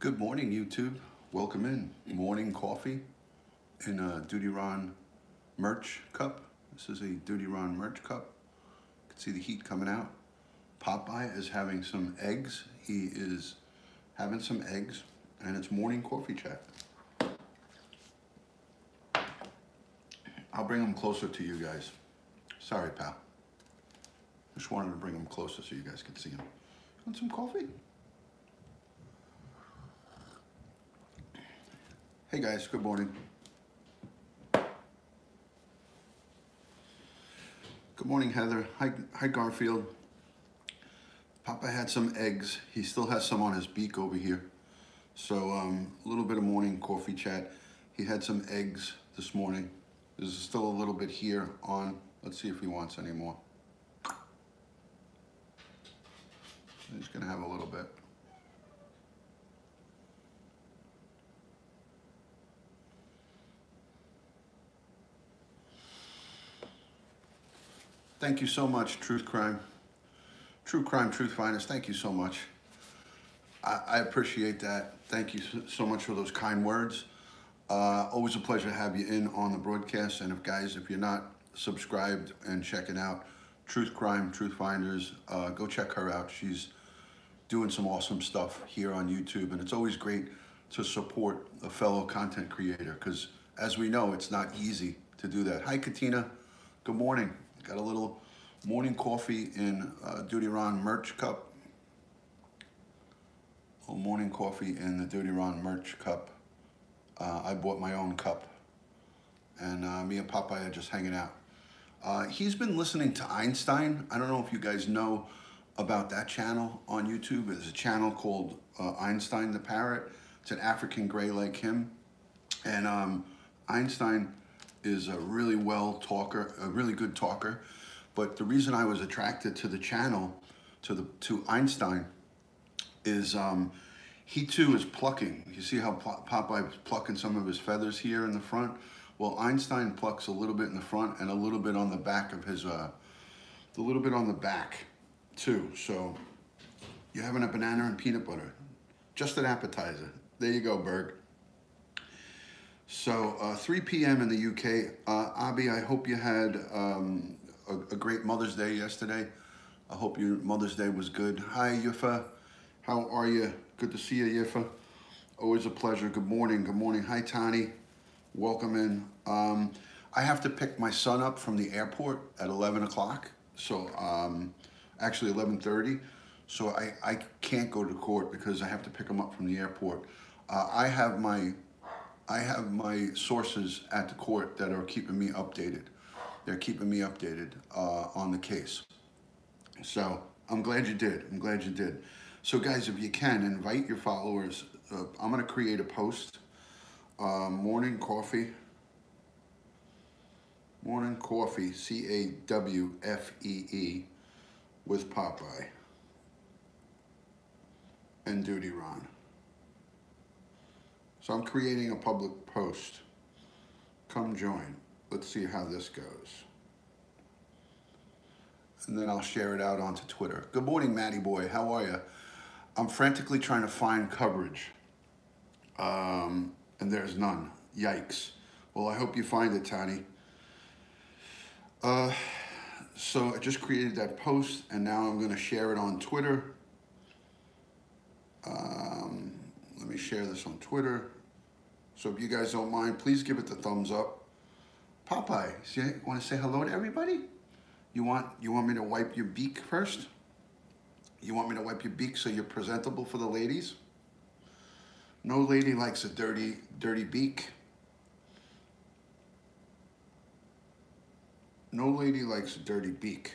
Good morning, YouTube. Welcome in. Morning coffee in a Duty Ron merch cup. This is a Duty Ron merch cup. You can see the heat coming out. Popeye is having some eggs. He is having some eggs, and it's morning coffee chat. I'll bring them closer to you guys. Sorry, pal. Just wanted to bring them closer so you guys could see them. Want some coffee? Hey guys, good morning. Good morning, Heather. Hi Garfield. Papa had some eggs. He still has some on his beak over here. So a little bit of morning coffee chat. He had some eggs this morning. There's still a little bit here on. Let's see if he wants any more. He's gonna have a little bit. Thank you so much, Truth Crime. True Crime, Truth Finest, thank you so much. I appreciate that. Thank you so much for those kind words. Always a pleasure to have you in on the broadcast. And if you're not subscribed and checking out Truth Crime, Truth Finders, go check her out. She's doing some awesome stuff here on YouTube. And it's always great to support a fellow content creator because as we know, it's not easy to do that. Hi, Katina. Good morning. Got a little morning coffee in Duty Ron merch cup. A little morning coffee in the Duty Ron merch cup. I bought my own cup. And me and Popeye are just hanging out. He's been listening to Einstein. I don't know if you guys know about that channel on YouTube. There's a channel called Einstein the Parrot. It's an African gray like him. And Einstein is a really a really good talker. But the reason I was attracted to the channel, to Einstein, is he too is plucking. You see how Popeye is plucking some of his feathers here in the front? Well, Einstein plucks a little bit in the front and a little bit on the back of his, a little bit on the back too. So you're having a banana and peanut butter. Just an appetizer. There you go, Berg. So 3 p.m. in the UK. Abby, I hope you had a great Mother's Day yesterday. I hope your Mother's Day was good. Hi, Yifa. How are you? Good to see you, Yifa. Always a pleasure. Good morning. Good morning. Hi, Tani. Welcome in. I have to pick my son up from the airport at 11 o'clock. So actually 11:30. So I can't go to court because I have to pick him up from the airport. I have my sources at the court that are keeping me updated. They're keeping me updated on the case. So I'm glad you did. I'm glad you did. So guys, if you can, invite your followers. I'm going to create a post. Morning coffee. Morning coffee, CAWFEE, with Popeye and Duty Ron. So I'm creating a public post. Come join. Let's see how this goes. And then I'll share it out onto Twitter. Good morning, Matty boy. How are you? I'm frantically trying to find coverage. And there's none. Yikes. Well, I hope you find it, Tani. So I just created that post, and now I'm going to share it on Twitter. Let me share this on Twitter. So if you guys don't mind, please give it the thumbs up. Popeye, want to say hello to everybody? You want me to wipe your beak first? You want me to wipe your beak so you're presentable for the ladies? No lady likes a dirty beak. No lady likes a dirty beak.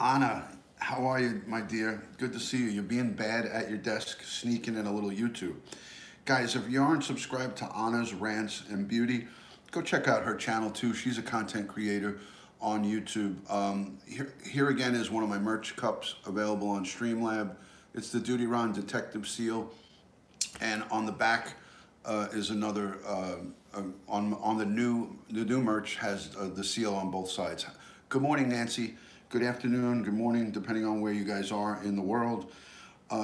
Anna, how are you, my dear? Good to see you. You're being bad at your desk, sneaking in a little YouTube. Guys, if you aren't subscribed to Anna's Rants and Beauty, go check out her channel too. She's a content creator on YouTube. Here again is one of my merch cups available on Streamlab. It's the Duty Ron Detective Seal. And on the back is another on the new merch has the seal on both sides. Good morning, Nancy. Good afternoon. Good morning, depending on where you guys are in the world.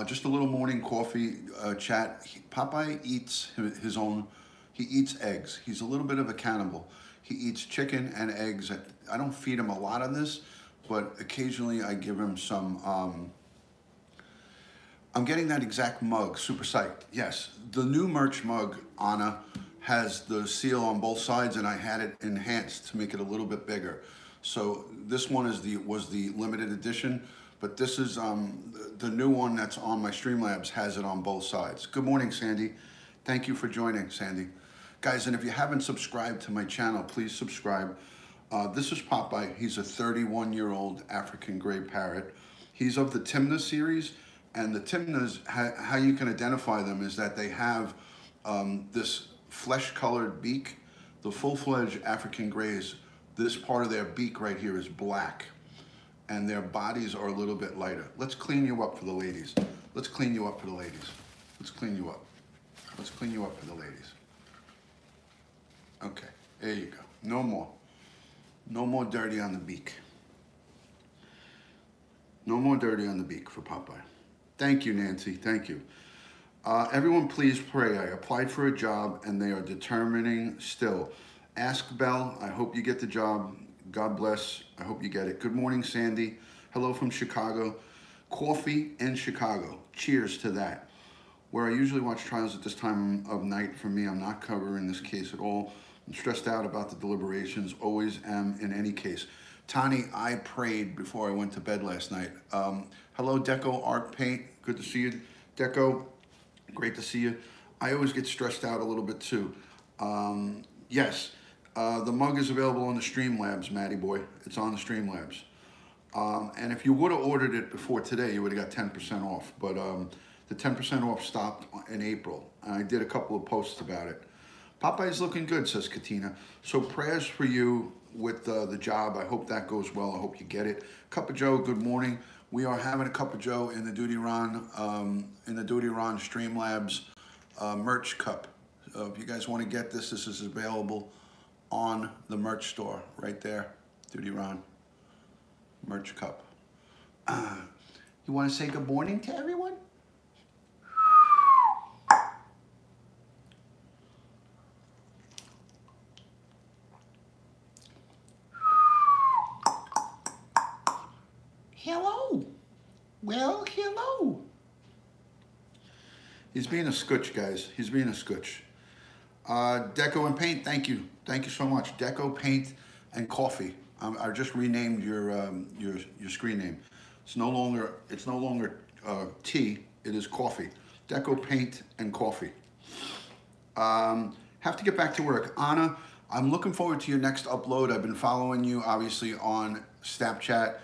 Just a little morning coffee chat. Popeye eats his own. He eats eggs. He's a little bit of a cannibal. He eats chicken and eggs. I don't feed him a lot of this, but occasionally I give him some. I'm getting that exact mug, super psyched. Yes, the new merch mug, Anna, has the seal on both sides, and I had it enhanced to make it a little bit bigger. So this one was the limited edition, but this is the new one that's on my Streamlabs has it on both sides. Good morning, Sandy. Thank you for joining, Sandy. Guys, and if you haven't subscribed to my channel, please subscribe. This is Popeye. He's a 31-year-old African gray parrot. He's of the Timna series. And the Timnas, how you can identify them is that they have this flesh-colored beak. The full-fledged African grays, this part of their beak right here is black. And their bodies are a little bit lighter. Let's clean you up for the ladies. Let's clean you up for the ladies. Let's clean you up. Let's clean you up for the ladies. Okay, there you go. No more. No more dirty on the beak. No more dirty on the beak for Popeye. Thank you, Nancy. Thank you. Everyone, please pray. I applied for a job, and they are determining still. Ask Bell. I hope you get the job. God bless. I hope you get it. Good morning, Sandy. Hello from Chicago. Coffee in Chicago. Cheers to that. Where I usually watch trials at this time of night, for me, I'm not covering this case at all. I'm stressed out about the deliberations. Always am in any case. Tani, I prayed before I went to bed last night. Hello, Deco Art Paint. Good to see you, Deco. Great to see you. I always get stressed out a little bit too. Yes, the mug is available on the Streamlabs, Matty boy. It's on the Streamlabs. And if you would have ordered it before today, you would have got 10% off. But the 10% off stopped in April. And I did a couple of posts about it. Popeye's looking good, says Katina. So prayers for you with the job. I hope that goes well. I hope you get it. Cup of Joe, good morning. We are having a Cup of Joe in the Duty Ron Streamlabs merch cup. So if you guys want to get this, this is available on the merch store right there. Duty Ron merch cup. You want to say good morning to everyone? Hello. Well, hello. He's being a scooch, guys. He's being a scooch. Deco and Paint, thank you. Thank you so much. Deco, Paint, and Coffee. I just renamed your screen name. It's no longer tea. It is coffee. Deco, Paint, and Coffee. Have to get back to work. Anna, I'm looking forward to your next upload. I've been following you, obviously, on Snapchat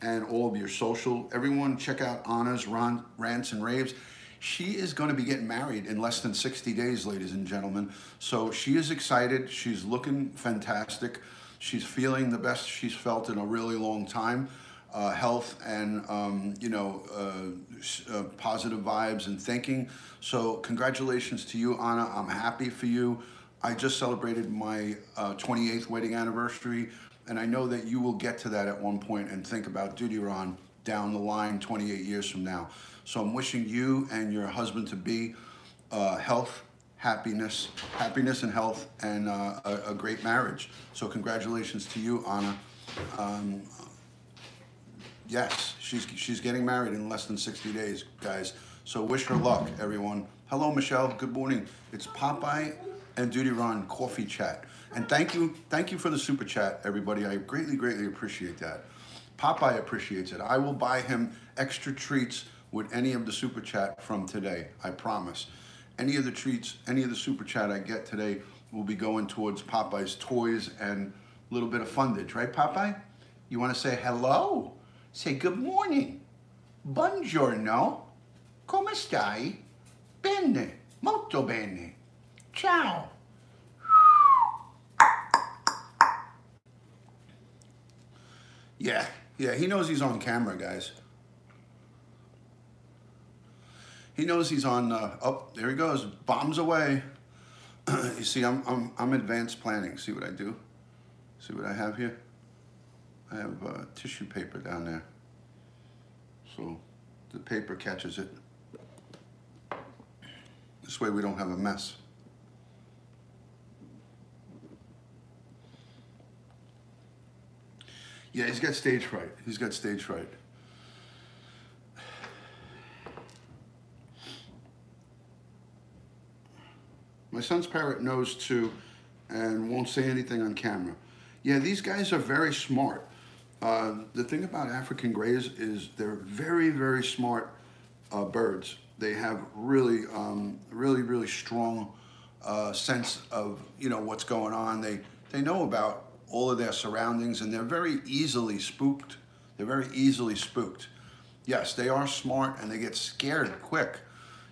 and all of your social. Everyone check out Anna's Rants and Raves. She is going to be getting married in less than 60 days, ladies and gentlemen. So she is excited. She's looking fantastic. She's feeling the best she's felt in a really long time. Health and, positive vibes and thinking. So congratulations to you, Anna. I'm happy for you. I just celebrated my 28th wedding anniversary. And I know that you will get to that at one point and think about Duty Ron down the line 28 years from now. So I'm wishing you and your husband-to-be health, happiness and health, and a great marriage. So congratulations to you, Anna. Yes, she's getting married in less than 60 days, guys. So wish her luck, everyone. Hello, Michelle. Good morning. It's Popeye and Duty Ron Coffee Chat. And thank you for the super chat, everybody. I greatly, greatly appreciate that. Popeye appreciates it. I will buy him extra treats with any of the super chat from today. I promise. Any of the treats, any of the super chat I get today will be going towards Popeye's toys and a little bit of fundage, right, Popeye? You want to say hello? Say good morning. Buongiorno. Come stai? Bene. Molto bene. Ciao. Yeah, he knows he's on camera, guys. He knows he's on, oh, there he goes, bombs away. You see, I'm advanced planning. See what I do? See what I have here? I have tissue paper down there. So the paper catches it. This way we don't have a mess. Yeah, he's got stage fright. He's got stage fright. My son's Parrot knows too and won't say anything on camera. Yeah, these guys are very smart. The thing about African Greys is they're very, very smart birds. They have really, really strong sense of, you know, what's going on. They know about all of their surroundings, and they're very easily spooked. They're very easily spooked. Yes, they are smart, and they get scared quick.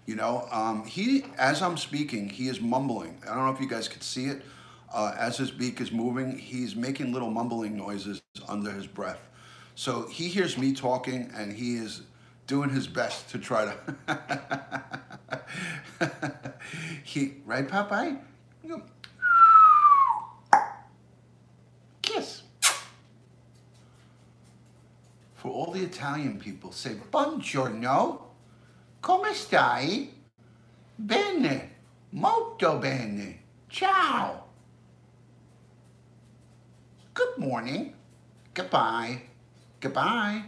You know, as I'm speaking, he is mumbling. I don't know if you guys could see it. As his beak is moving, he's making little mumbling noises under his breath. So he hears me talking, and he is doing his best to try to... Right, Popeye? Kiss. For all the Italian people, say, buongiorno. Come stai? Bene, molto bene. Ciao. Good morning. Goodbye. Goodbye.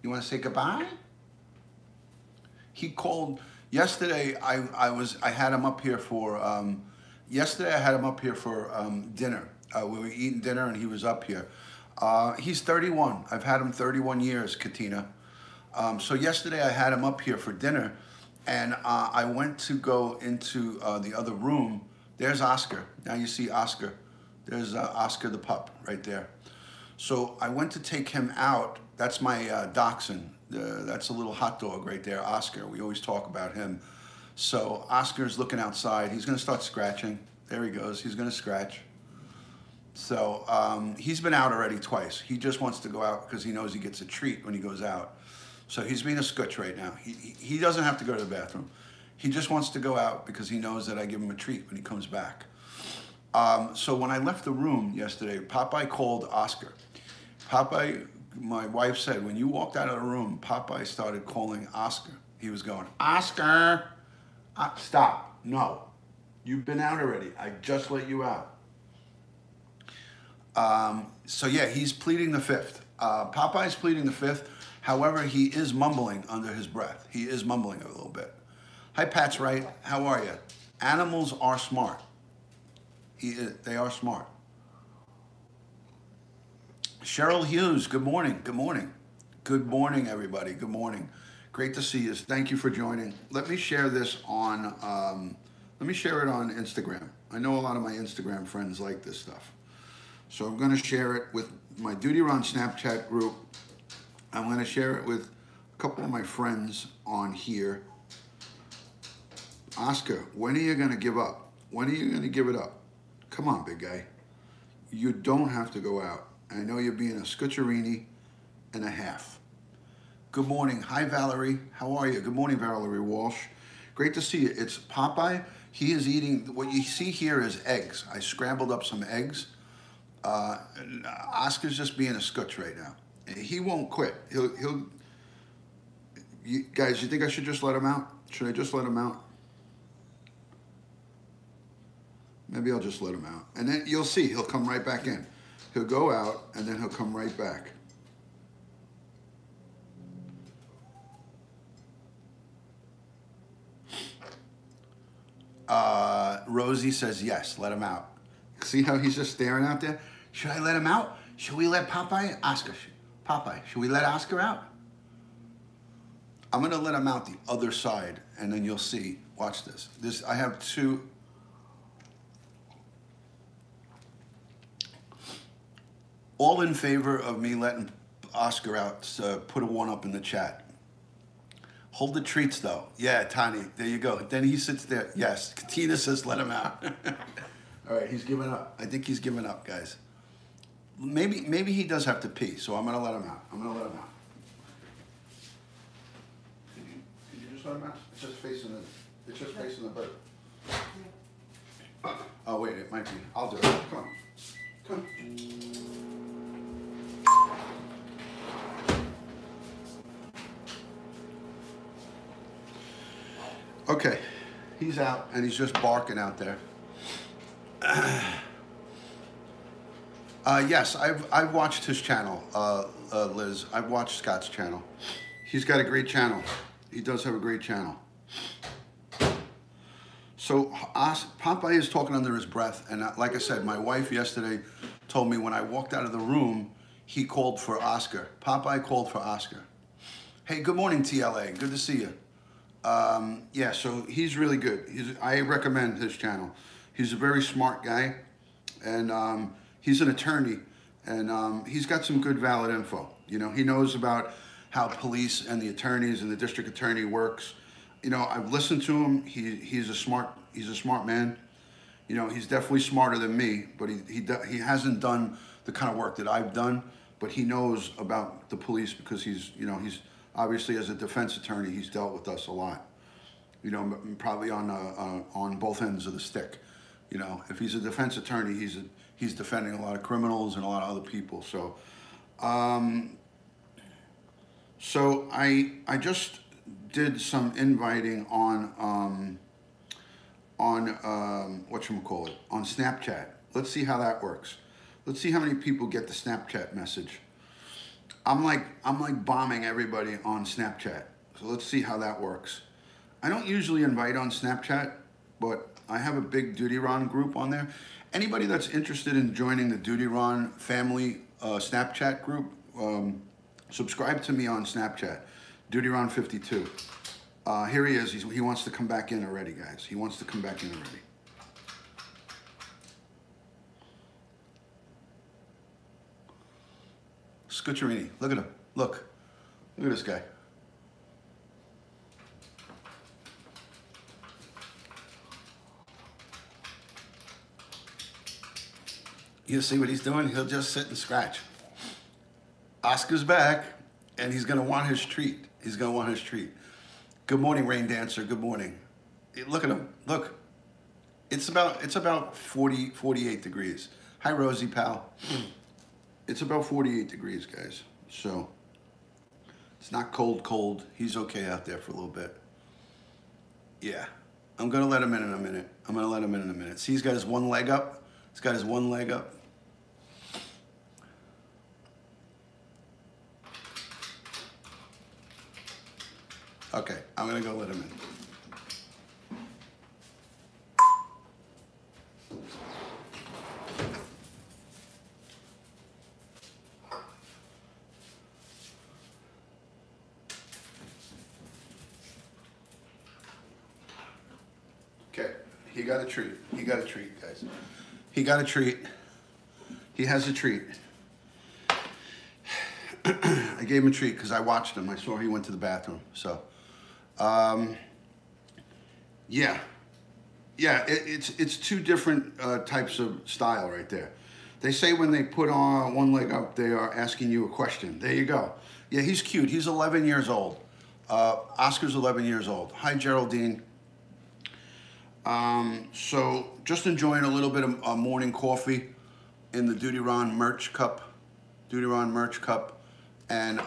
You want to say goodbye? He called yesterday. I had him up here for yesterday. I had him up here for dinner. We were eating dinner, and he was up here. He's 31. I've had him 31 years, Katina. So yesterday I had him up here for dinner, and I went to go into the other room. There's Oscar. Now you see Oscar. There's Oscar the pup right there. So I went to take him out. That's my dachshund. That's a little hot dog right there, Oscar. We always talk about him. So Oscar's looking outside. He's going to start scratching. There he goes. He's going to scratch. So he's been out already twice. He just wants to go out because he knows he gets a treat when he goes out. So he's being a scutch right now. He doesn't have to go to the bathroom. He just wants to go out because he knows that I give him a treat when he comes back. So when I left the room yesterday, Popeye called Oscar. Popeye, my wife said, when you walked out of the room, Popeye started calling Oscar. He was going, Oscar, stop, no. You've been out already. I just let you out. So yeah, he's pleading the fifth. Popeye's pleading the fifth. However, he is mumbling under his breath. He is mumbling a little bit. Hi, Pat's right. How are you? Animals are smart. They are smart. Cheryl Hughes, good morning. Good morning. Good morning, everybody. Good morning. Great to see you. Thank you for joining. Let me share this on, let me share it on Instagram. I know a lot of my Instagram friends like this stuff. So I'm going to share it with my Duty Run Snapchat group. I'm going to share it with a couple of my friends on here. Oscar, when are you going to give up? When are you going to give it up? Come on, big guy. You don't have to go out. I know you're being a scutcherini and a half. Good morning. Hi, Valerie. How are you? Good morning, Valerie Walsh. Great to see you. It's Popeye. He is eating, what you see here is eggs. I scrambled up some eggs. Oscar's just being a scutch right now. He won't quit. Guys, you think I should just let him out? Should I just let him out? Maybe I'll just let him out. And then you'll see, he'll come right back in. He'll go out, and then he'll come right back. Rosie says yes, let him out. See how he's just staring out there? Should I let him out? Should we let Popeye? Oscar, Popeye, should we let Oscar out? I'm gonna let him out the other side, and then you'll see. Watch this. I have two. All in favor of me letting Oscar out, so put a 1 up in the chat. Hold the treats though. Yeah, Tani, there you go. Then he sits there. Yes, Katina says let him out. All right, he's giving up. I think he's giving up, guys. Maybe he does have to pee, so I'm gonna let him out. I'm gonna let him out. Can you just let him out? It's just facing the bird. Oh wait, it might be. I'll do it. Come on. Come on. Okay, he's out and he's just barking out there. Yes, I've watched his channel, Liz. I've watched Scott's channel. He's got a great channel. He does have a great channel. So Popeye is talking under his breath, and like I said, my wife yesterday told me when I walked out of the room, he called for Oscar. Popeye called for Oscar. Hey, good morning, TLA. Good to see you. Yeah, so he's really good. I recommend his channel. He's a very smart guy, and he's an attorney, and he's got some good valid info. You know, he knows about how police and the attorneys and the district attorney works. You know, I've listened to him. He's a smart man. You know, he's definitely smarter than me, but he hasn't done the kind of work that I've done. But he knows about the police because he's obviously, as a defense attorney, he's dealt with us a lot. You know, probably on both ends of the stick. You know, if he's a defense attorney, he's defending a lot of criminals and a lot of other people. So, so I just did some inviting on whatchamacallit, on Snapchat. Let's see how that works. Let's see how many people get the Snapchat message. I'm like bombing everybody on Snapchat. So let's see how that works. I don't usually invite on Snapchat, but I have a big Duty Ron group on there. Anybody that's interested in joining the Duty Ron family Snapchat group, subscribe to me on Snapchat, Duty Ron 52. Here he is. He wants to come back in already, guys. He wants to come back in already. Scucciarini, look at him. Look at this guy. You see what he's doing? He'll just sit and scratch. Oscar's back, and he's gonna want his treat. He's gonna want his treat. Good morning, Rain Dancer. Good morning. Look at him. Look. It's about 48 degrees. Hi, Rosie, pal. It's about 48 degrees, guys. So it's not cold. He's okay out there for a little bit. Yeah. I'm gonna let him in a minute. See, he's got his one leg up. He's got his one leg up. Okay, I'm gonna go let him in. Okay, he got a treat. He got a treat, guys. He got a treat. He has a treat. I gave him a treat because I watched him. I saw he went to the bathroom. So, yeah. It's two different types of style right there. They say when they put on one leg up, they are asking you a question. There you go. Yeah, he's cute. He's 11 years old. Oscar's 11 years old. Hi, Geraldine. So just enjoying a little bit of morning coffee in the Duty Ron merch cup. Duty Ron merch cup. And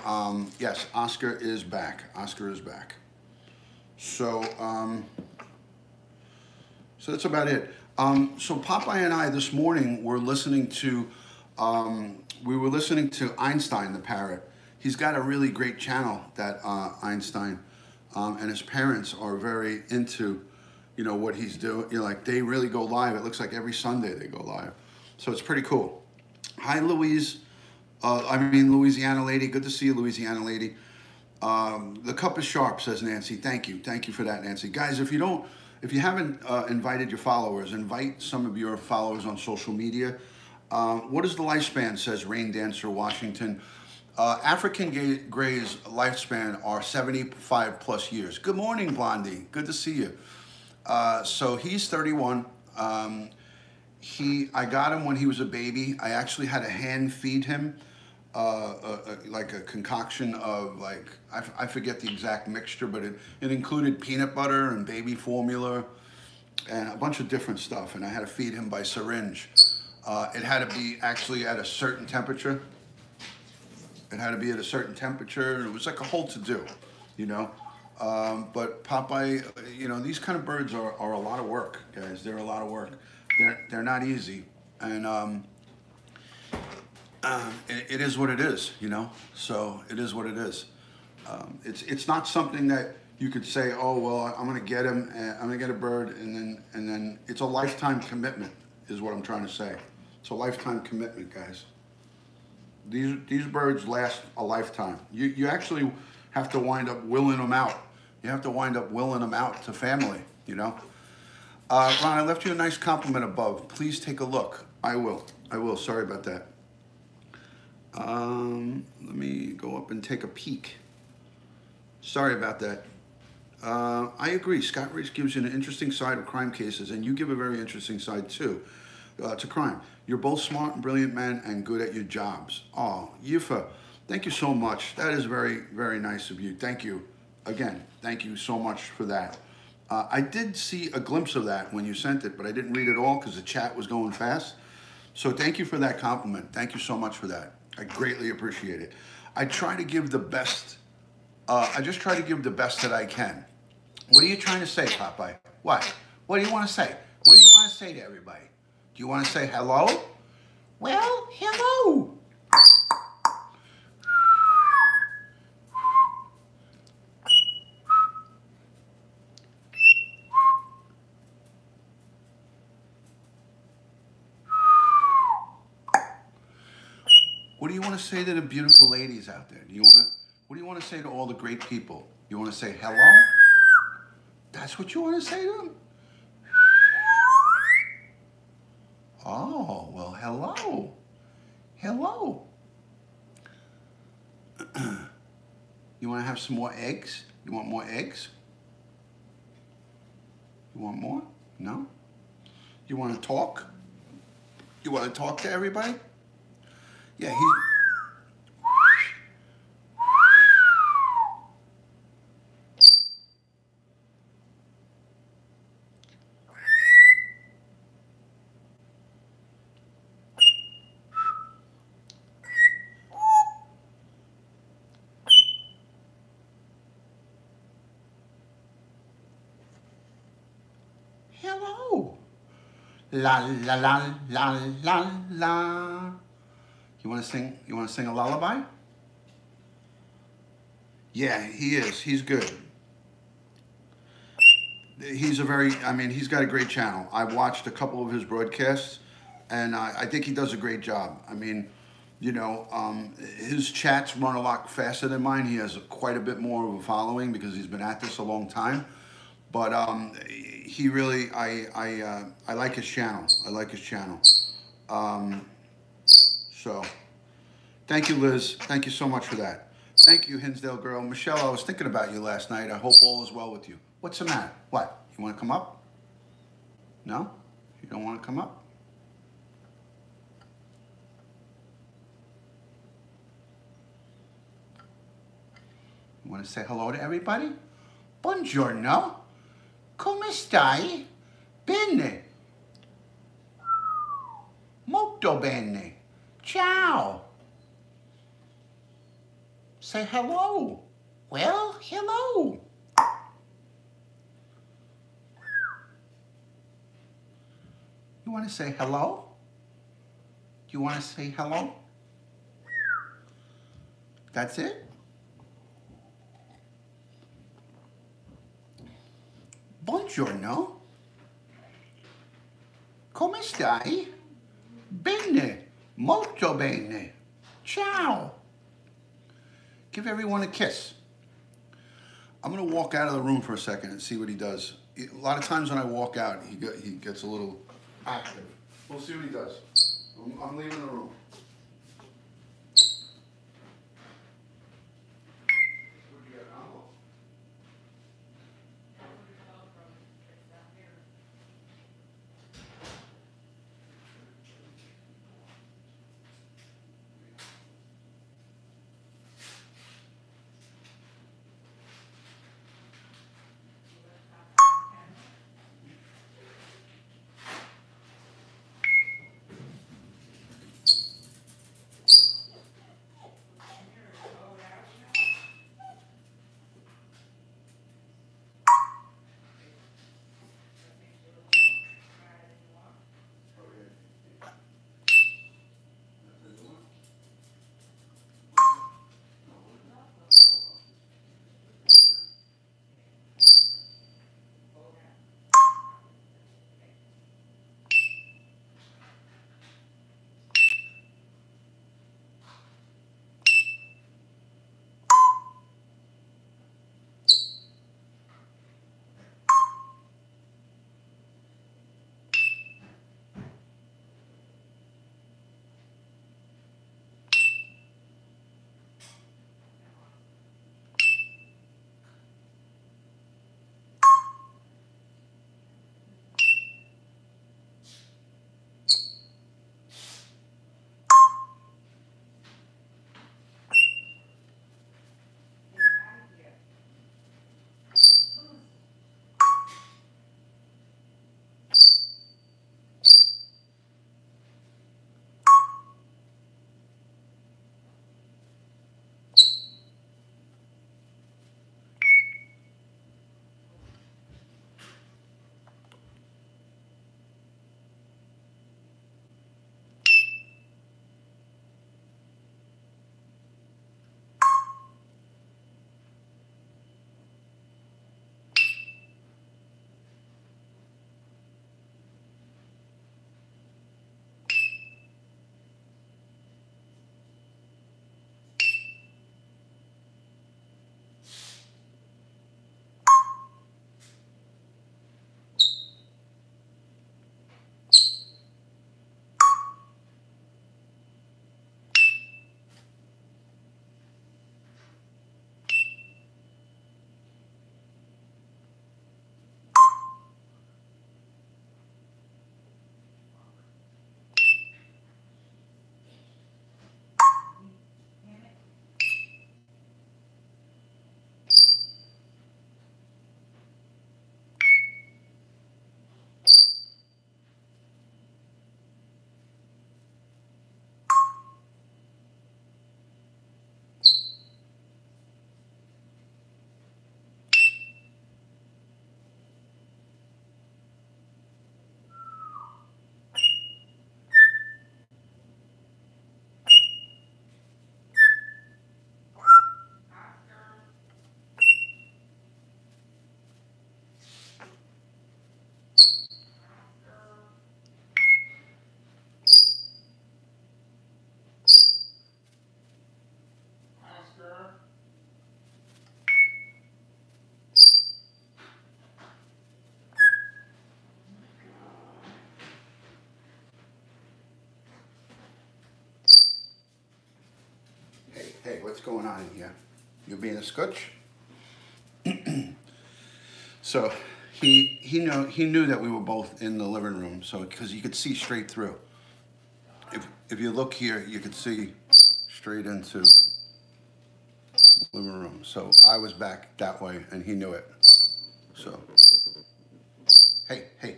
yes, Oscar is back. Oscar is back. So, so that's about it. So Popeye and I this morning were listening to, Einstein, the Parrot. He's got a really great channel, that Einstein, and his parents are very into, you know, what he's doing. You know, like they really go live. It looks like every Sunday they go live. So it's pretty cool. Hi, Louise. Louisiana lady. Good to see you, Louisiana lady. The cup is sharp, says Nancy. Thank you. Thank you for that, Nancy. Guys, if you haven't invited your followers, invite some of your followers on social media. What is the lifespan, says Rain Dancer Washington. African Gray's lifespan are 75 plus years. Good morning, Blondie. Good to see you. So he's 31. I got him when he was a baby. I actually had to hand feed him like a concoction of, like, I forget the exact mixture, but it included peanut butter and baby formula and a bunch of different stuff. And I had to feed him by syringe. It had to be actually at a certain temperature. It had to be at a certain temperature, and it was like a whole to-do, you know. But Popeye, you know, these kind of birds are a lot of work, guys. They're a lot of work. They're not easy, and it is what it is, you know. So it is what it is. It's not something that you could say, oh well, I'm gonna get him, and I'm gonna get a bird, and then it's a lifetime commitment, is what I'm trying to say. It's a lifetime commitment, guys. These birds last a lifetime. You actually have to wind up willing them out. You have to wind up willing them out to family, you know. Ron, I left you a nice compliment above. Please take a look. I will. Sorry about that. Let me go up and take a peek. Sorry about that. I agree. Scott Rich gives you an interesting side of crime cases, and you give a very interesting side too to crime. You're both smart and brilliant men and good at your jobs. Oh, Yifa, thank you so much. That is very, very nice of you. Thank you. Again, thank you so much for that. I did see a glimpse of that when you sent it, but I didn't read it all because the chat was going fast. So thank you for that compliment. Thank you so much for that. I greatly appreciate it. I try to give the best. I just try to give the best that I can. What are you trying to say, Popeye? What? What do you want to say? What do you want to say to everybody? Do you want to say hello? Well, hello. What do you want to say to the beautiful ladies out there? What do you want to say to all the great people? You want to say hello? That's what you want to say to them? Oh, well, hello. Hello. You want to have some more eggs? You want more eggs? You want more? No? You want to talk? You want to talk to everybody? Yeah, hello. La la la la la la. You want to sing? You want to sing a lullaby? Yeah, he is. He's good. He's he's got a great channel. I've watched a couple of his broadcasts, and I think he does a great job. I mean, you know, his chats run a lot faster than mine. He has quite a bit more of a following because he's been at this a long time. But he really, I like his channel. I like his channel. So, thank you, Liz. Thank you so much for that. Thank you, Hinsdale girl. Michelle, I was thinking about you last night. I hope all is well with you. What's the matter? What? You want to come up? No? You don't want to come up? You want to say hello to everybody? Buongiorno. Come stai? Bene. Molto bene. Ciao. Say hello. Well, hello. You want to say hello? Do you want to say hello? That's it? Buongiorno. Come stai? Bene. Molto bene. Ciao. Give everyone a kiss. I'm going to walk out of the room for a second and see what he does. A lot of times when I walk out, he gets a little active. We'll see what he does. I'm leaving the room. Hey, what's going on in here? You being a scotch? So he knew that we were both in the living room, so because you could see straight through. If you look here, you could see straight into the living room. So I was back that way, and he knew it. So hey,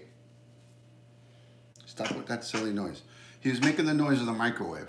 stop with that silly noise. He was making the noise of the microwave.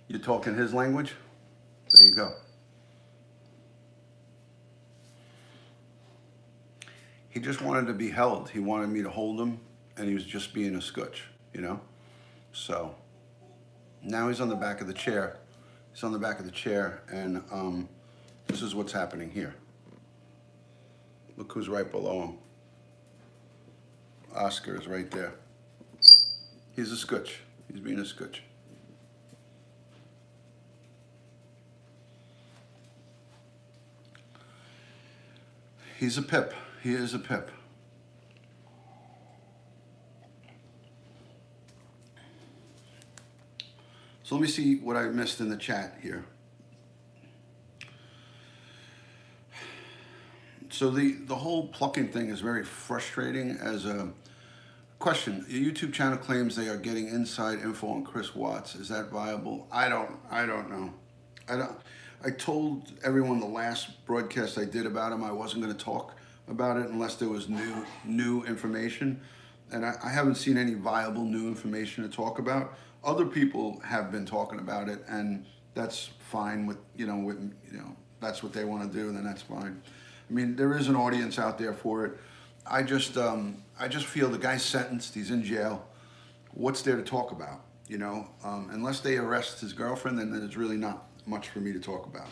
You're talking his language? There you go. He just wanted to be held. He wanted me to hold him, and he was just being a scotch, you know? So now he's on the back of the chair. He's on the back of the chair, and this is what's happening here. Look who's right below him. Oscar is right there. He's a scotch. He's being a scotch. He's a pip. He is a pip. So let me see what I missed in the chat here. So the whole plucking thing is very frustrating. As a question, your YouTube channel claims they are getting inside info on Chris Watts. Is that viable? I don't know. I told everyone the last broadcast I did about him I wasn't going to talk about it unless there was new information, and I haven't seen any viable new information to talk about. Other people have been talking about it, and that's fine with that's what they want to do, then that's fine. I mean, there is an audience out there for it. I just feel the guy's sentenced. He's in jail. What's there to talk about? You know, unless they arrest his girlfriend, then there's really not much for me to talk about.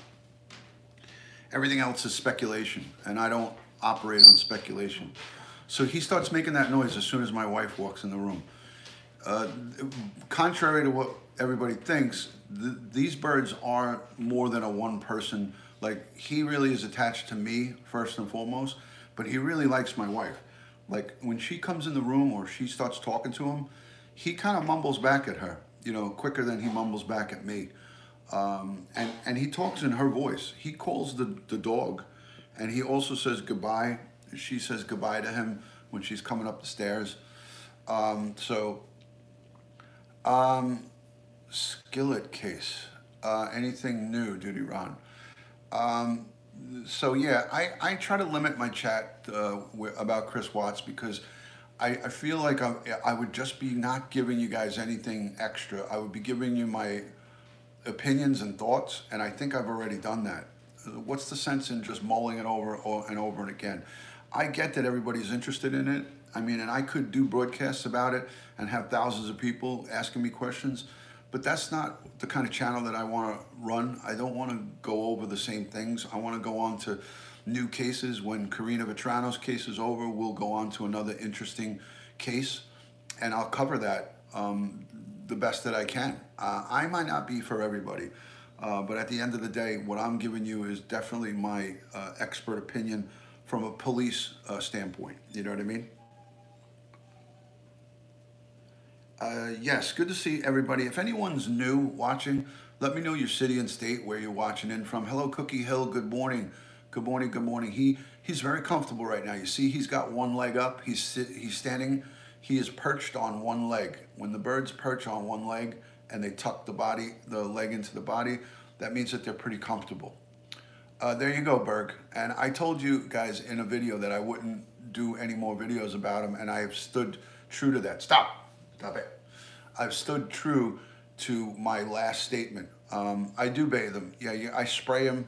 Everything else is speculation, and I don't operate on speculation. So he starts making that noise as soon as my wife walks in the room. Contrary to what everybody thinks, these birds aren't more than a one person. Like, he really is attached to me first and foremost, but he really likes my wife. Like, when she comes in the room or she starts talking to him, he kind of mumbles back at her, you know, quicker than he mumbles back at me. And he talks in her voice. He calls the dog, and he also says goodbye. She says goodbye to him when she's coming up the stairs. Skillet case. Anything new, Duty Ron? So yeah, I try to limit my chat about Chris Watts because I feel like I would just be not giving you guys anything extra. I would be giving you my opinions and thoughts, and I think I've already done that. What's the sense in just mulling it over and over and again? I get that everybody's interested in it. I mean, and I could do broadcasts about it and have thousands of people asking me questions, but that's not the kind of channel that I want to run. I don't want to go over the same things. I want to go on to new cases. When Karina Vetrano's case is over, we'll go on to another interesting case, and I'll cover that the best that I can. I might not be for everybody, but at the end of the day, what I'm giving you is definitely my expert opinion from a police standpoint. You know what I mean? Yes, good to see everybody. If anyone's new watching, let me know your city and state where you're watching in from. Hello, Cookie Hill. Good morning. Good morning. Good morning. He's very comfortable right now. You see, he's got one leg up. He's standing. He is perched on one leg. When the birds perch on one leg and they tuck the leg into the body, that means that they're pretty comfortable. There you go, Berg. And I told you guys in a video that I wouldn't do any more videos about him, and I have stood true to that. Stop it. I've stood true to my last statement. I do bathe them. Yeah, I spray them.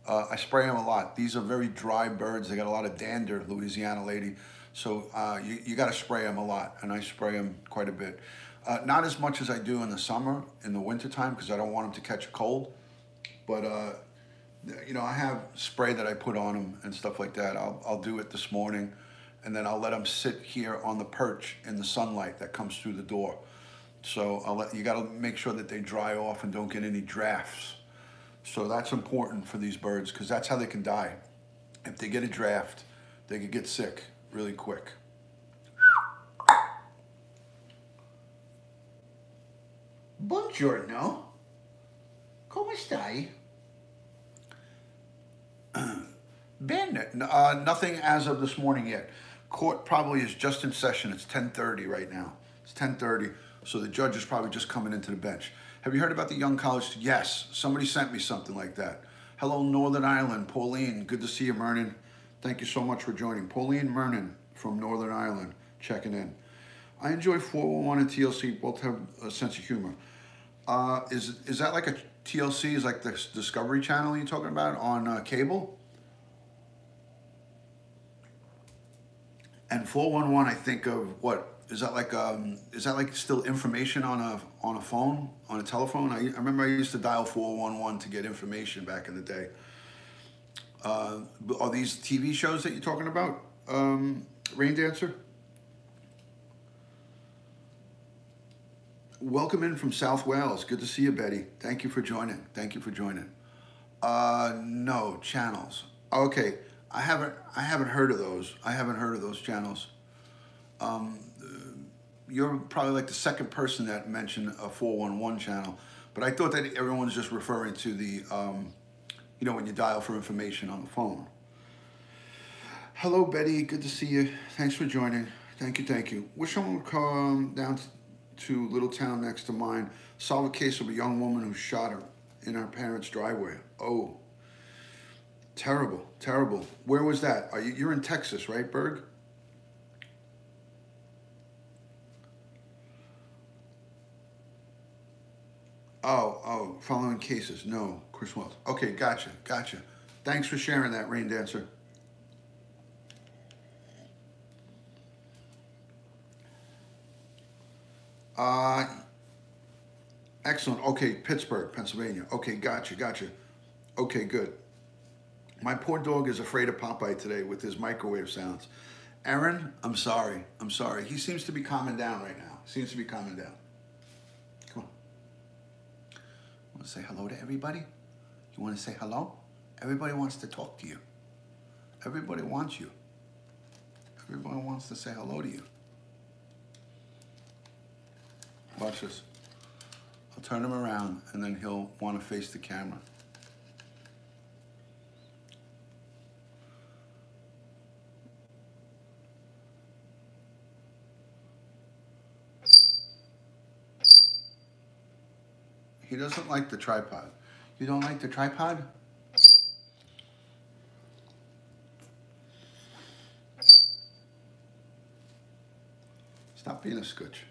I spray them a lot. These are very dry birds. They got a lot of dander, Louisiana lady. So you got to spray them a lot, and I spray them quite a bit. Not as much as I do in the summer, in the wintertime, because I don't want them to catch a cold. But you know, I have spray that I put on them and stuff like that. I'll do it this morning, and then I'll let them sit here on the perch in the sunlight that comes through the door. So you got to make sure that they dry off and don't get any drafts. So that's important for these birds, because that's how they can die. If they get a draft, they could get sick really quick. Buongiorno. Come stai? Ben, nothing as of this morning yet. Court probably is just in session. It's 10:30 right now. It's 10:30, so the judge is probably just coming into the bench. Have you heard about the young college? Yes, somebody sent me something like that. Hello, Northern Ireland. Pauline, good to see you, Mernon. Thank you so much for joining. Pauline Mernon from Northern Ireland, checking in. I enjoy 411 and TLC, both have a sense of humor. Is that like a TLC, is like the Discovery Channel you're talking about on cable? And 411, I think of what? Is that like still information on a phone, on a telephone? I remember I used to dial 411 to get information back in the day. Are these TV shows that you're talking about, Rain Dancer? Welcome in from South Wales. Good to see you, Betty. Thank you for joining. Thank you for joining. No, channels. Okay, I haven't heard of those. I haven't heard of those channels. You're probably like the second person that mentioned a 411 channel, but I thought that everyone's just referring to the, you know, when you dial for information on the phone. Hello, Betty. Good to see you. Thanks for joining. Thank you, thank you. Wish someone would come down to little town next to mine, solve a case of a young woman who shot her in her parents' driveway. Oh, terrible, terrible. Where was that? You're in Texas, right, Berg? Oh, following cases. No, Chris Wells. Okay, gotcha. Thanks for sharing that, Rain Dancer. Excellent. Okay, Pittsburgh, Pennsylvania. Okay, gotcha. Okay, good. My poor dog is afraid of Popeye today with his microwave sounds. Aaron, I'm sorry. He seems to be calming down right now. Come on. Want to say hello to everybody? You want to say hello? Everybody wants to talk to you. Everybody wants you. Everyone wants to say hello to you. Watch this. I'll turn him around and then he'll want to face the camera. He doesn't like the tripod. You don't like the tripod? Stop being a scooch.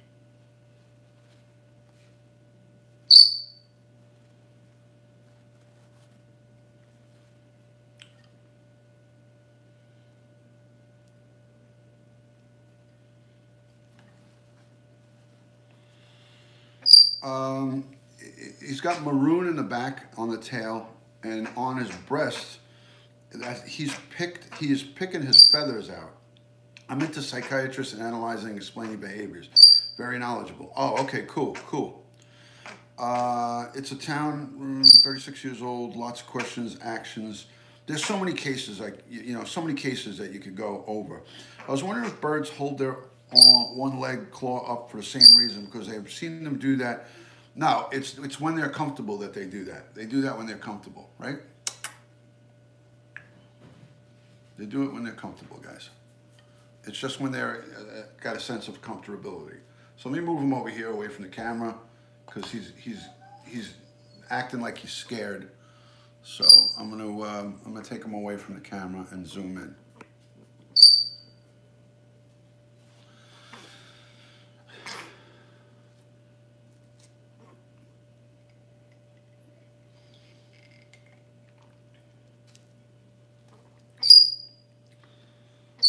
He's got maroon in the back on the tail, and on his breast, he is picking his feathers out. I'm into psychiatrists and analyzing and explaining behaviors. Very knowledgeable. Oh, okay, cool. It's a town, 36 years old, lots of questions, actions. There's so many cases, like, so many cases that you could go over. I was wondering if birds hold their one leg claw up for the same reason, because they've seen them do that. Now, it's when they're comfortable that they do that. They do that when they're comfortable, right? They do it when they're comfortable, guys. It's just when they're got a sense of comfortability. So let me move him over here away from the camera, because he's acting like he's scared. So I'm gonna take him away from the camera and zoom in.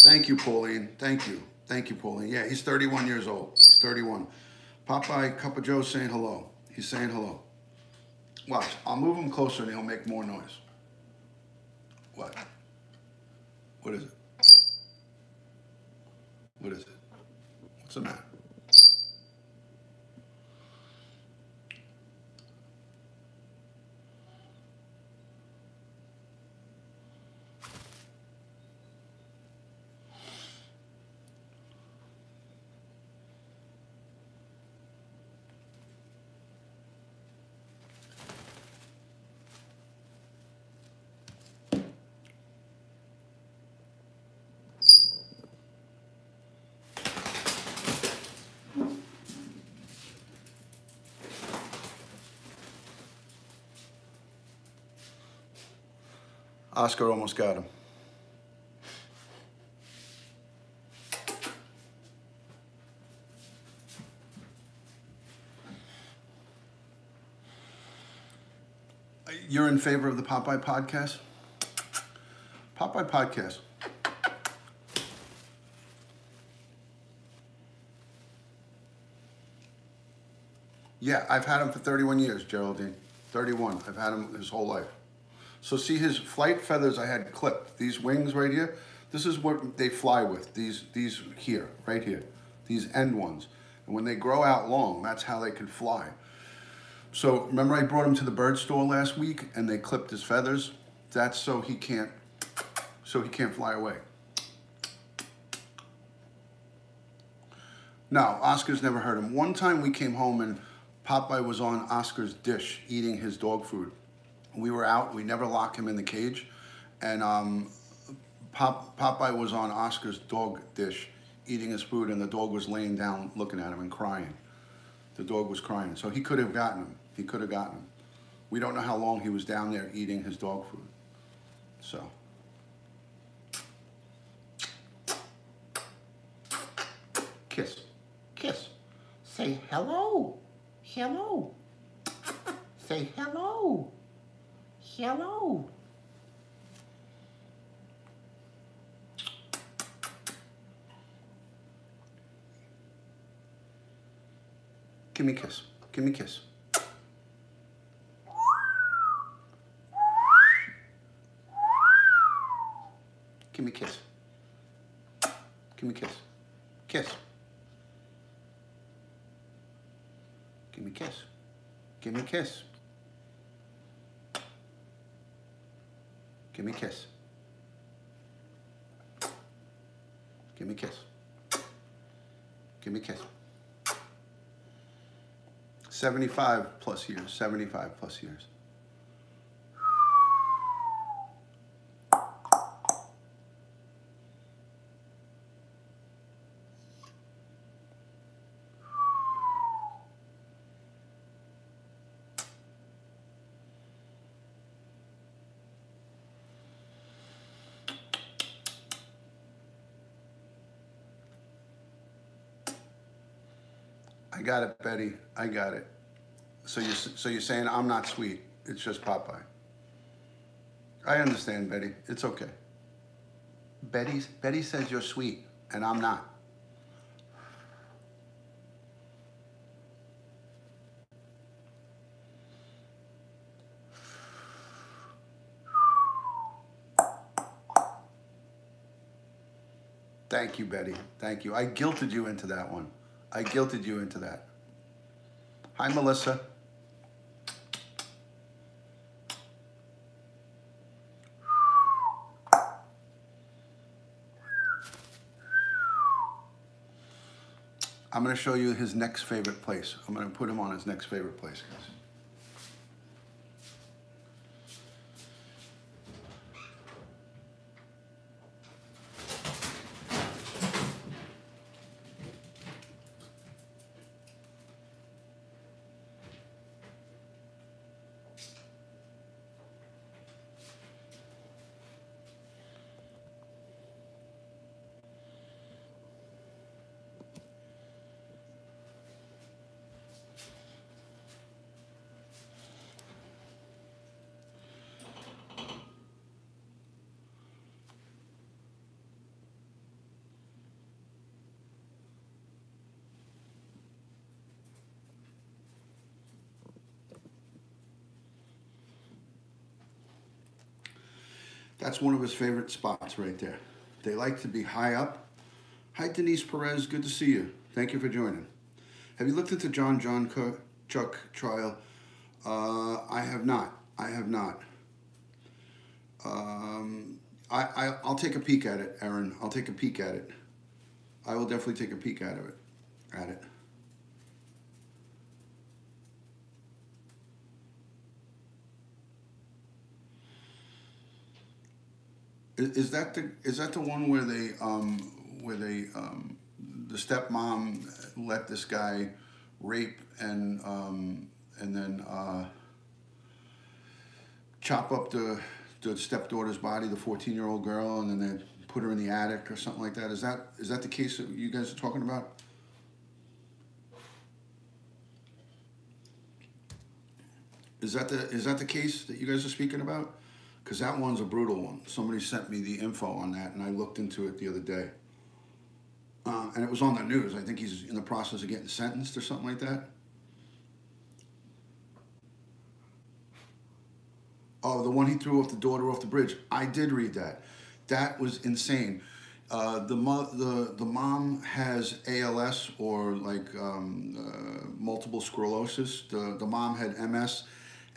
Thank you, Pauline. Thank you. Thank you, Pauline. Yeah, he's 31 years old. He's 31. Popeye, Cup of Joe saying hello. He's saying hello. Watch. I'll move him closer and he'll make more noise. What? What is it? What is it? What's the matter? Oscar almost got him. You're in favor of the Popeye podcast? Popeye podcast. Yeah, I've had him for 31 years, Geraldine. 31. I've had him his whole life. So see his flight feathers I had clipped. These wings right here, this is what they fly with. These here, right here. These end ones. And when they grow out long, that's how they can fly. So remember I brought him to the bird store last week and they clipped his feathers? That's so he can't fly away. No, Oscar's never heard him. One time we came home and Popeye was on Oscar's dish eating his dog food. We were out, we never locked him in the cage, and Popeye was on Oscar's dog dish eating his food, and the dog was laying down looking at him and crying. The dog was crying, so he could have gotten him. He could have gotten him. We don't know how long he was down there eating his dog food. So. Kiss. Kiss. Say hello. Hello. Say hello. Hello. Give me a kiss. Give me a kiss. Give me a kiss. Give me a kiss. Kiss. Give me a kiss. Give me a kiss. Give me a kiss. Give me a kiss. Give me a kiss. 75 plus years. 75 plus years. I got it, Betty. I got it. So you're saying I'm not sweet. It's just Popeye. I understand, Betty. It's okay. Betty says you're sweet, and I'm not. Thank you, Betty. Thank you. I guilted you into that one. I guilted you into that. Hi, Melissa. I'm going to show you his next favorite place. I'm going to put him on his next favorite place, guys. That's one of his favorite spots right there. They like to be high up. Hi, Denise Perez. Good to see you. Thank you for joining. Have you looked at the John Chuck trial? I have not. I have not. I'll take a peek at it, Aaron. I'll take a peek at it. I will definitely take a peek at it. Is that the one where the stepmom let this guy rape and then chop up the stepdaughter's body, the 14-year-old girl, and then they put her in the attic or something like that? Is that the case that you guys are talking about? Is that the case that you guys are speaking about? Because that one's a brutal one. Somebody sent me the info on that, and I looked into it the other day. And it was on the news. I think he's in the process of getting sentenced or something like that. Oh, the one he threw off the daughter off the bridge. I did read that. That was insane. The mom has ALS, or like multiple sclerosis. The mom had MS.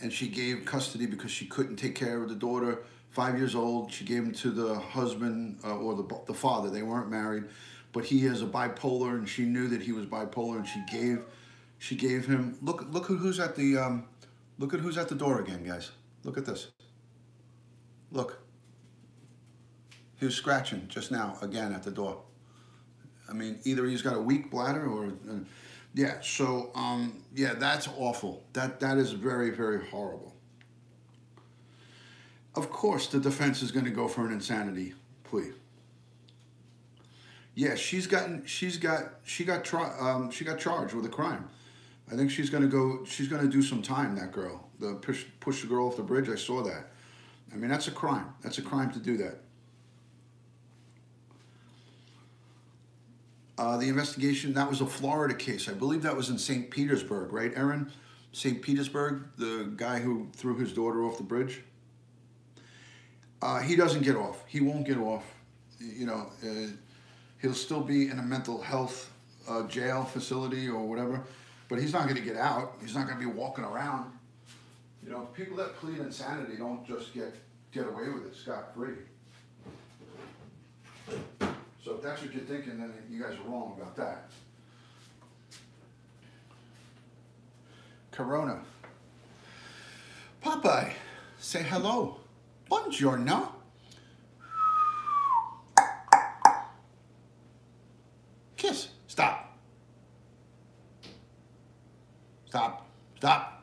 And she gave custody because she couldn't take care of the daughter, 5 years old. She gave him to the husband or the father. They weren't married, but he has a bipolar, and she knew that he was bipolar, and she gave him. Look at who's at the door again, guys. Look at this. Look. He was scratching just now again at the door. I mean, either he's got a weak bladder or. Yeah, so, yeah, that's awful. That is very, very horrible. Of course, the defense is going to go for an insanity plea. Yeah, she got charged with a crime. I think she's going to do some time, that girl. The push the girl off the bridge, I saw that. I mean, that's a crime. That's a crime to do that. The investigation, that was a Florida case. I believe that was in St. Petersburg, right, Aaron? St. Petersburg, the guy who threw his daughter off the bridge. He doesn't get off. He won't get off. You know, he'll still be in a mental health jail facility or whatever, but he's not going to get out. He's not going to be walking around. You know, people that plead insanity don't just get away with it scot-free. So if that's what you're thinking, then you guys are wrong about that. Corona. Popeye, say hello. Buongiorno. Kiss. Stop. Stop. Stop.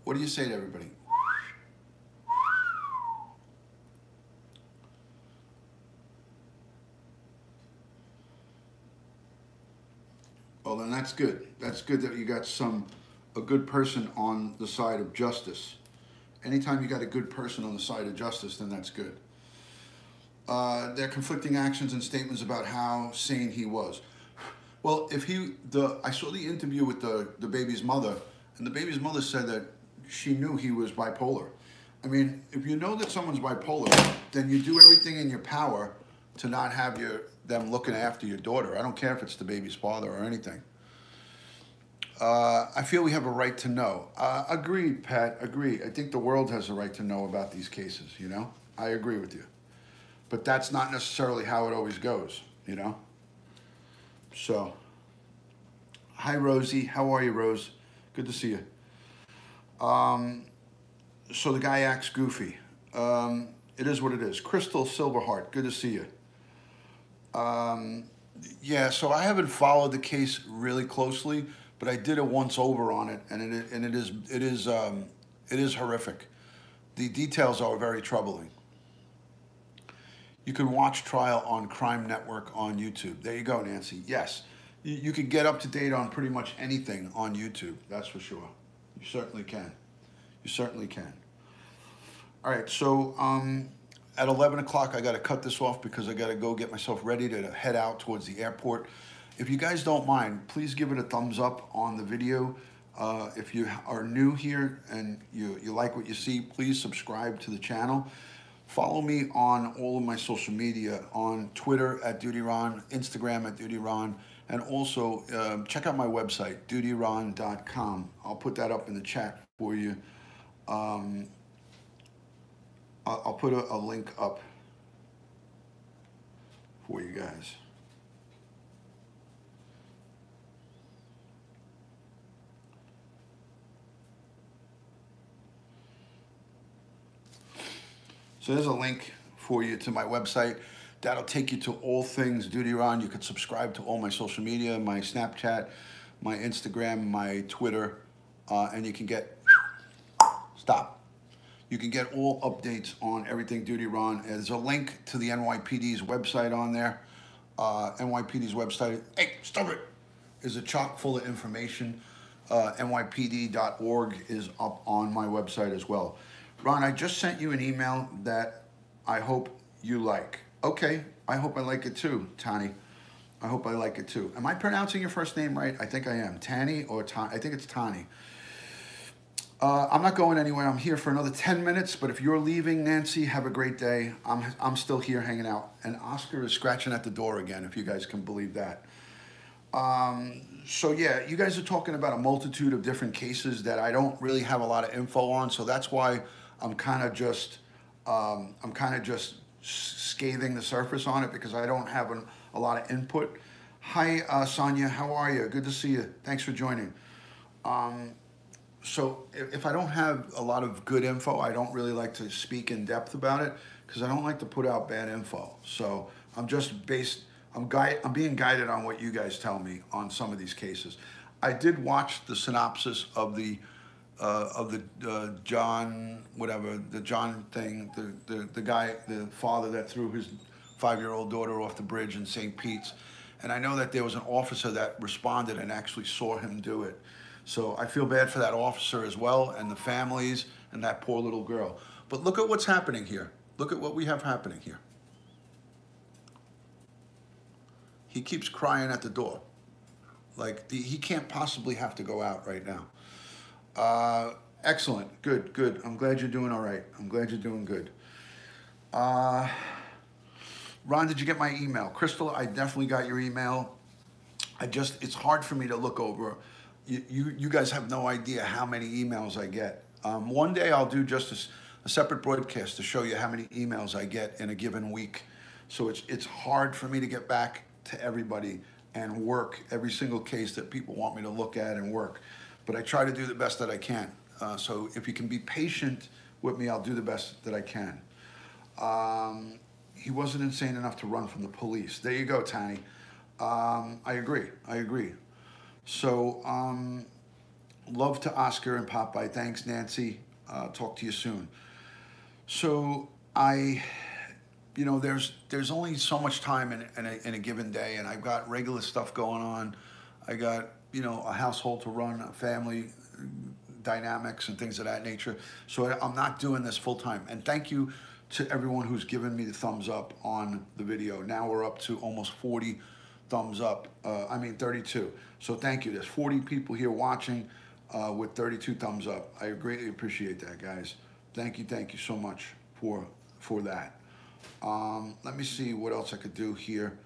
What do you say to everybody? Well, then that's good. That's good that you got a good person on the side of justice. Anytime you got a good person on the side of justice, then that's good. There are conflicting actions and statements about how sane he was. Well, I saw the interview with the baby's mother, and the baby's mother said that she knew he was bipolar. I mean, if you know that someone's bipolar, then you do everything in your power to not have them looking after your daughter. I don't care if it's the baby's father or anything. I feel we have a right to know. Agreed, Pat. Agreed. I think the world has a right to know about these cases. You know, I agree with you. But that's not necessarily how it always goes. You know. So, hi Rosie. How are you, Rose? Good to see you. So the guy acts goofy. It is what it is. Crystal Silverheart. Good to see you. Yeah. So I haven't followed the case really closely, but I did a once over on it, and it is horrific. The details are very troubling. You can watch trial on Crime Network on YouTube. There you go, Nancy. Yes, you can get up to date on pretty much anything on YouTube. That's for sure. You certainly can. You certainly can. All right, so at 11 o'clock, I got to cut this off because I got to go get myself ready to head out towards the airport. If you guys don't mind, please give it a thumbs up on the video. If you are new here and you like what you see, please subscribe to the channel. Follow me on all of my social media, on Twitter at DutyRon, Instagram at DutyRon, and also check out my website, dutyron.com. I'll put that up in the chat for you. I'll put a link up for you guys. So there's a link for you to my website. That'll take you to all things DutyRon. You can subscribe to all my social media, my Snapchat, my Instagram, my Twitter, and you can get, stop. You can get all updates on everything DutyRon. There's a link to the NYPD's website on there. NYPD's website, hey, stop it, is a chock full of information. NYPD.org is up on my website as well. Ron, I just sent you an email that I hope you like. Okay, I hope I like it too, Tani. I hope I like it too. Am I pronouncing your first name right? I think I am. Tani or Tani? I think it's Tani. I'm not going anywhere. I'm here for another 10 minutes, but if you're leaving, Nancy, have a great day. I'm still here hanging out. And Oscar is scratching at the door again, if you guys can believe that. So yeah, you guys are talking about a multitude of different cases that I don't really have a lot of info on, so that's why I'm kind of just scathing the surface on it because I don't have a lot of input. Hi, Sonia, how are you? Good to see you. Thanks for joining. So if I don't have a lot of good info, I don't really like to speak in depth about it because I don't like to put out bad info. So I'm being guided on what you guys tell me on some of these cases. I did watch the synopsis of the John, whatever, the John thing, the guy, the father that threw his 5-year-old daughter off the bridge in St. Pete's. And I know that there was an officer that responded and actually saw him do it. So I feel bad for that officer as well and the families and that poor little girl. But look at what's happening here. Look at what we have happening here. He keeps crying at the door. Like, he can't possibly have to go out right now. Excellent. Good, good. I'm glad you're doing all right. I'm glad you're doing good. Ron, did you get my email? Crystal, I definitely got your email. It's hard for me to look over. You guys have no idea how many emails I get. One day I'll do just a separate broadcast to show you how many emails I get in a given week. So it's hard for me to get back to everybody and work every single case that people want me to look at and work. But I try to do the best that I can. So if you can be patient with me, I'll do the best that I can. He wasn't insane enough to run from the police. There you go, Tani. I agree. I agree. So love to Oscar and Popeye. Thanks, Nancy. Talk to you soon. So there's only so much time in a given day, and I've got regular stuff going on. I got, a household to run, a family dynamics and things of that nature. So I'm not doing this full time. And thank you to everyone who's given me the thumbs up on the video. Now we're up to almost 40 thumbs up. 32. So thank you. There's 40 people here watching with 32 thumbs up. I greatly appreciate that, guys. Thank you so much for that. Let me see what else I could do here.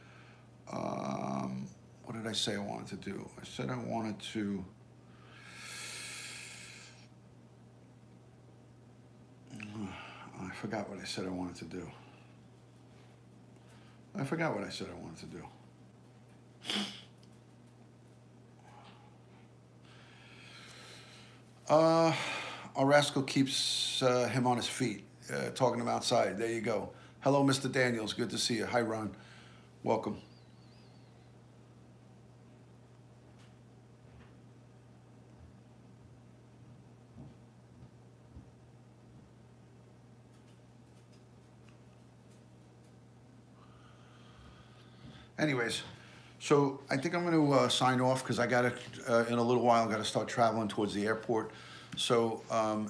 What did I say I wanted to do? I said I wanted to forgot what I said I wanted to do. I forgot what I said I wanted to do. Our rascal keeps him on his feet, talking him outside. There you go. Hello, Mr. Daniels. Good to see you. Hi, Ron. Welcome. Anyways, so I think I'm going to sign off because I got to, in a little while, got to start traveling towards the airport. So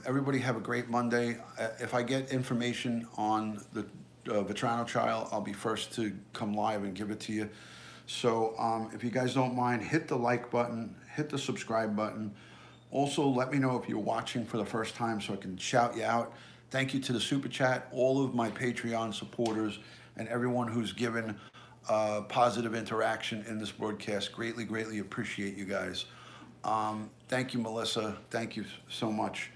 everybody have a great Monday. If I get information on the Vetrano trial, I'll be first to come live and give it to you. So if you guys don't mind, hit the like button, hit the subscribe button. Also, let me know if you're watching for the first time so I can shout you out. Thank you to the Super Chat, all of my Patreon supporters, and everyone who's given positive interaction in this broadcast. Greatly, greatly appreciate you guys. Thank you, Melissa. Thank you so much.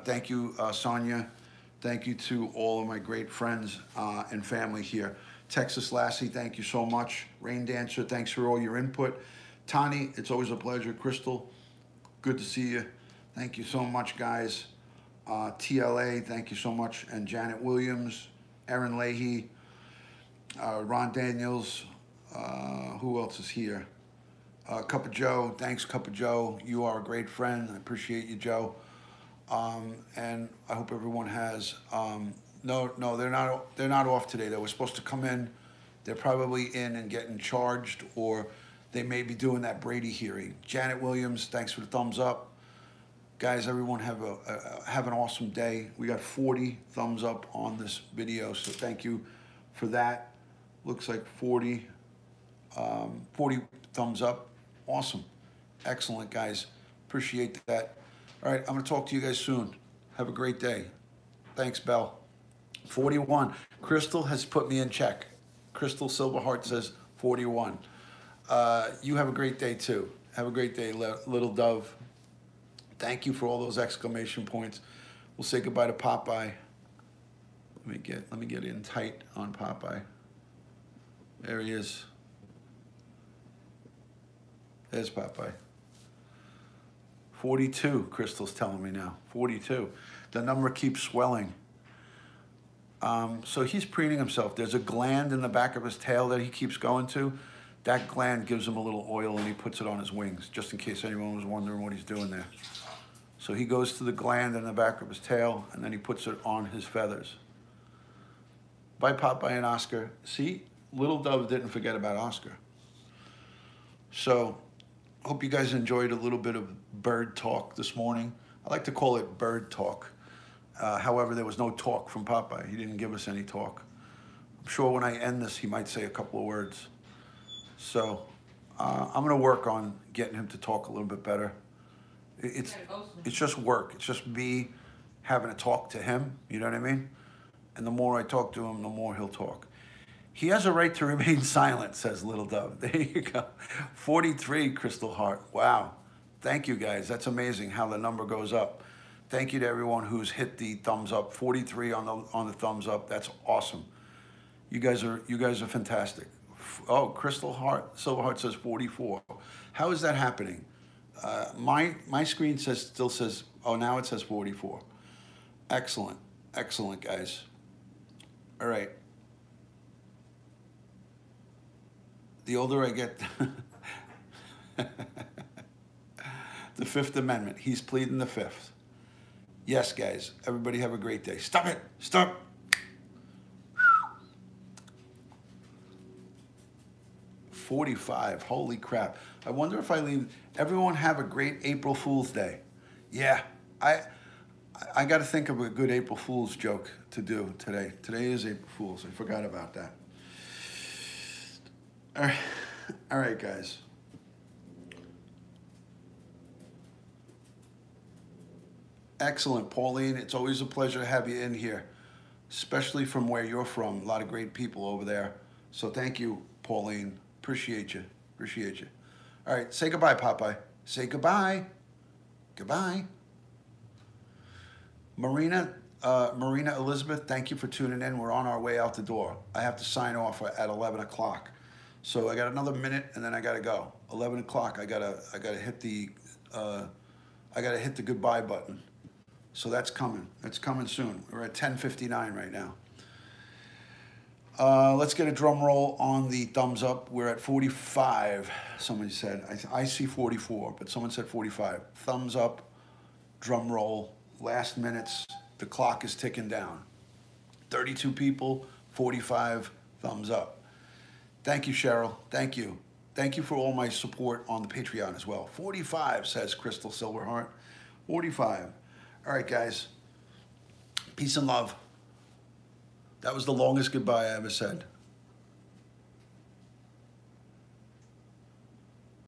Thank you, Sonia. Thank you to all of my great friends and family here. Texas Lassie, thank you so much. Rain Dancer, thanks for all your input. Tani, it's always a pleasure. Crystal, good to see you. Thank you so much, guys. TLA, thank you so much. And Janet Williams, Aaron Leahy, Ron Daniels, who else is here? Cup of Joe, thanks Cup of Joe. You are a great friend. I appreciate you, Joe. And I hope everyone has. No, they're not off today. They were supposed to come in. They're probably in and getting charged, or they may be doing that Brady hearing. Janet Williams, thanks for the thumbs up. Guys, everyone have an awesome day. We got 40 thumbs up on this video, so thank you for that. Looks like 40 thumbs up. Awesome. Excellent, guys. Appreciate that. All right, I'm going to talk to you guys soon. Have a great day. Thanks, Belle. 41. Crystal has put me in check. Crystal Silverheart says 41. You have a great day, too. Have a great day, little dove. Thank you for all those exclamation points. We'll say goodbye to Popeye. Let me get in tight on Popeye. There he is. There's Popeye. 42, Crystal's telling me now. 42. The number keeps swelling. So he's preening himself. There's a gland in the back of his tail that he keeps going to. That gland gives him a little oil and he puts it on his wings, just in case anyone was wondering what he's doing there. So he goes to the gland in the back of his tail and then he puts it on his feathers. Bye, Popeye and Oscar. See, Little Dove didn't forget about Oscar. So, hope you guys enjoyed a little bit of bird talk this morning. I like to call it bird talk. However, there was no talk from Popeye. He didn't give us any talk. I'm sure when I end this, he might say a couple of words. So, I'm going to work on getting him to talk a little bit better. It's just work. It's just me having to talk to him. You know what I mean? And the more I talk to him, the more he'll talk. He has a right to remain silent, says Little Dove. There you go. 43, Crystal Heart. Wow. Thank you, guys. That's amazing how the number goes up. Thank you to everyone who's hit the thumbs up. 43 on the thumbs up. That's awesome. You guys are fantastic. Oh, Crystal Heart, Silverheart says 44. How is that happening? My screen still says, oh, now it says 44. Excellent. Excellent, guys. All right. The older I get, the Fifth Amendment. He's pleading the Fifth. Yes, guys. Everybody have a great day. Stop it. Stop. 45. Holy crap. I wonder if I leave. Everyone have a great April Fool's Day. Yeah. I got to think of a good April Fool's joke to do today. Today is April Fool's. I forgot about that. All right, guys. Excellent, Pauline. It's always a pleasure to have you in here, especially from where you're from. A lot of great people over there. So thank you, Pauline. Appreciate you. Appreciate you. All right, say goodbye, Popeye. Say goodbye. Goodbye. Marina, Marina Elizabeth, thank you for tuning in. We're on our way out the door. I have to sign off at 11 o'clock. So I got another minute and then I gotta go. 11 o'clock, I gotta hit the goodbye button. So that's coming. That's coming soon. We're at 10:59 right now. Let's get a drum roll on the thumbs up. We're at 45. Somebody said, I see 44, but someone said 45. Thumbs up, drum roll, last minutes. The clock is ticking down. 32 people, 45 thumbs up. Thank you, Cheryl. Thank you. Thank you for all my support on the Patreon as well. 45, says Crystal Silverheart. 45. All right, guys. Peace and love. That was the longest goodbye I ever said.